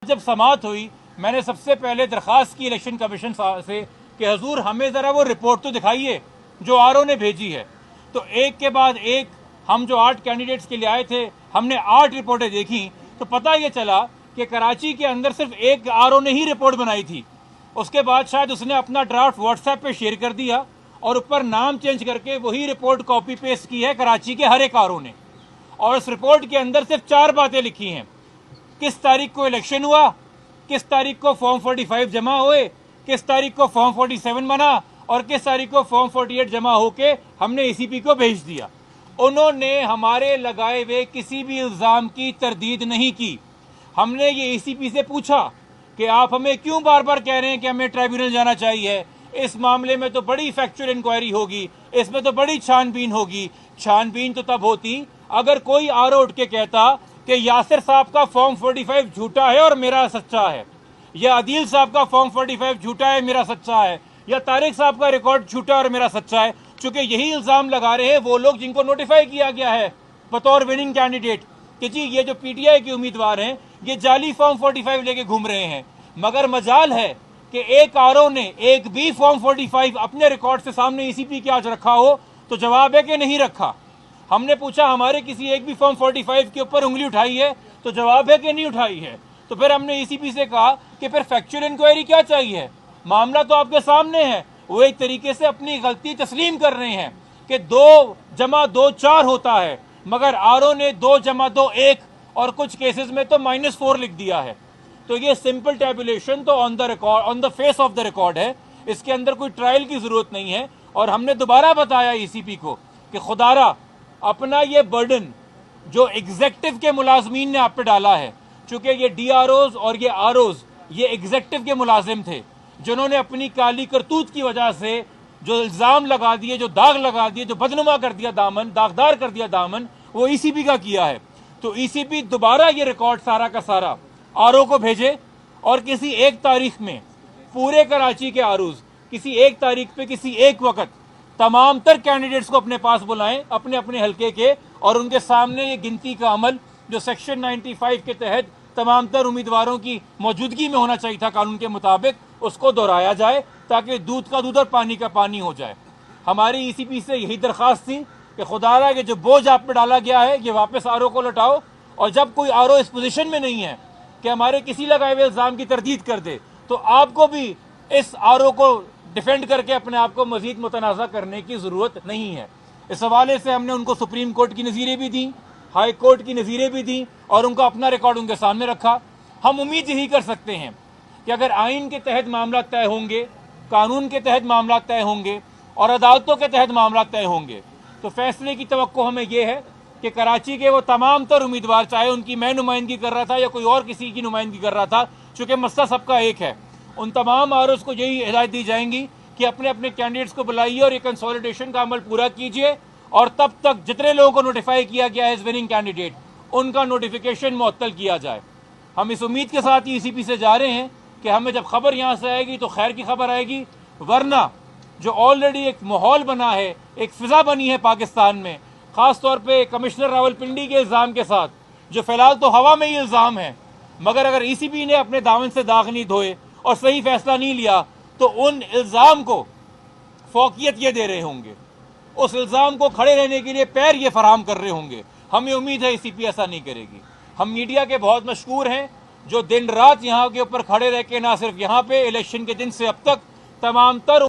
जब समाअत हुई, मैंने सबसे पहले दरख्वास्त की इलेक्शन कमीशन से कि हजूर हमें ज़रा वो रिपोर्ट तो दिखाइए जो आरओ ने भेजी है। तो एक के बाद एक हम जो 8 कैंडिडेट्स के लिए आए थे, हमने 8 रिपोर्टें देखी तो पता ये चला कि कराची के अंदर सिर्फ एक आरओ ने ही रिपोर्ट बनाई थी। उसके बाद शायद उसने अपना ड्राफ्ट व्हाट्सएप पे शेयर कर दिया और ऊपर नाम चेंज करके वही रिपोर्ट कॉपी पेस्ट की है कराची के हर एक आरओ ने। और उस रिपोर्ट के अंदर सिर्फ 4 बातें लिखी हैं। किस तारीख को इलेक्शन हुआ, किस तारीख को फॉर्म 45 जमा हुए, किस तारीख को फॉर्म 47 बना और किस तारीख को फॉर्म 48 जमा होके हमने एसीपी को भेज दिया। उन्होंने हमारे लगाए हुए किसी भी इल्ज़ाम की तरदीद नहीं की। हमने ये एसीपी से पूछा कि आप हमें क्यों बार बार कह रहे हैं कि हमें ट्राइब्यूनल जाना चाहिए, इस मामले में तो बड़ी फैक्चुअल इंक्वायरी होगी, इसमें तो बड़ी छानबीन होगी। छानबीन तो तब होती अगर कोई आरओ उठ के कहता कि यासिर साहब का फॉर्म 45 झूठा है और मेरा सच्चा है, या अदील साहब का फॉर्म 45 झूठा है मेरा सच्चा है, या तारिक साहब का रिकॉर्ड झूठा और मेरा सच्चा है। चूंकि यही इल्जाम लगा रहे हैं वो लोग जिनको नोटिफाई किया गया है बतौर विनिंग कैंडिडेट कि जी ये जो पीटीआई के उम्मीदवार हैं ये जाली फॉर्म 45 लेके घूम रहे हैं। मगर मजाल है कि एक आरओ ने एक भी फॉर्म 45 अपने रिकॉर्ड से सामने ईसीपी के आज रखा हो तो जवाब है कि नहीं रखा। हमने पूछा हमारे किसी एक भी फॉर्म 45 के ऊपर उंगली उठाई है तो जवाब है कि नहीं उठाई है। तो फिर हमने ईसीपी से कहा कि फिर फैक्चुअल इंक्वायरी क्या चाहिए, मामला तो आपके सामने है। वो एक तरीके से अपनी गलती तस्लीम कर रहे हैं कि 2 जमा 2 4 होता है, मगर आरओ ने 2 जमा 2 1 और कुछ केसेस में तो -4 लिख दिया है। तो ये सिंपल टेबुलेशन तो on the record, on the face of the record है, इसके अंदर कोई ट्रायल की जरूरत नहीं है। और हमने दोबारा बताया ईसीपी को कि खुदारा अपना ये बर्डन जो एग्जेक्टिव के मुलाजमीन ने आप पे डाला है, चूंकि ये डीआरओज और ये आरओज ये एग्जेक्टिव के मुलाजिम थे जिन्होंने अपनी काली करतूत की वजह से जो इल्ज़ाम लगा दिए, जो दाग लगा दिए, जो बदनुमा कर दिया दामन, दागदार कर दिया दामन, वो ईसीपी का किया है। तो ईसीपी दोबारा ये रिकॉर्ड सारा का सारा आरओ को भेजे और किसी एक तारीख में पूरे कराची के आरूज किसी एक तारीख पे किसी एक वक्त तमाम तर कैंडिडेट्स को अपने पास बुलाएं अपने अपने हलके के, और उनके सामने ये गिनती का अमल जो सेक्शन 95 के तहत तमाम तर उम्मीदवारों की मौजूदगी में होना चाहिए था कानून के मुताबिक, उसको दोहराया जाए ताकि दूध का दूध और पानी का पानी हो जाए। हमारी ईसीपी से यही दरख्वास्त थी कि खुदारा के जो बोझ आप पे डाला गया है ये वापस आरओ को लौटाओ, और जब कोई आरओ इस पोजीशन में नहीं है कि हमारे किसी लगाए हुए इल्ज़ाम की तरदीद कर दे तो आपको भी इस आरओ को डिफेंड करके अपने आप को मजीद मुतनाज़ा करने की ज़रूरत नहीं है। इस हवाले से हमने उनको सुप्रीम कोर्ट की नज़ीरें भी दी, हाई कोर्ट की नज़ीरें भी दी और उनका अपना रिकॉर्ड उनके सामने रखा। हम उम्मीद यही कर सकते हैं कि अगर आइन के तहत मामला तय होंगे, कानून के तहत मामला तय होंगे और अदालतों के तहत मामला तय होंगे तो फैसले की तवक्को हमें यह है कि कराची के वो तमाम तर उम्मीदवार, चाहे उनकी मैं नुमाइंदगी कर रहा था या कोई और किसी की नुमाइंदगी कर रहा था, चूँकि मसला सबका एक है, उन तमाम आरओज़ को यही हिदायत दी जाएंगी कि अपने अपने कैंडिडेट्स को बुलाइए और ये कंसोलिडेशन का अमल पूरा कीजिए, और तब तक जितने लोगों को नोटिफाई किया गया है एज विनिंग कैंडिडेट उनका नोटिफिकेशन मुअत्तल किया जाए। हम इस उम्मीद के साथ ही ईसीपी से जा रहे हैं कि हमें जब खबर यहाँ से आएगी तो खैर की खबर आएगी, वरना जो ऑलरेडी एक माहौल बना है, एक फिजा बनी है पाकिस्तान में, ख़ास तौर पे कमिश्नर रावलपिंडी के इल्ज़ाम के साथ, जो फ़िलहाल तो हवा में ही इल्ज़ाम है, मगर अगर ईसीपी ने अपने दामन से दाग नहीं धोए और सही फैसला नहीं लिया तो उन इल्ज़ाम को फौकियत ये दे रहे होंगे, उस इल्ज़ाम को खड़े रहने के लिए पैर ये फराहम कर रहे होंगे। हमें उम्मीद है ईसीपी ऐसा नहीं करेगी। हम मीडिया के बहुत मशकूर हैं जो दिन रात यहाँ के ऊपर खड़े रह के ना सिर्फ यहाँ पे इलेक्शन के दिन से अब तक तमाम तर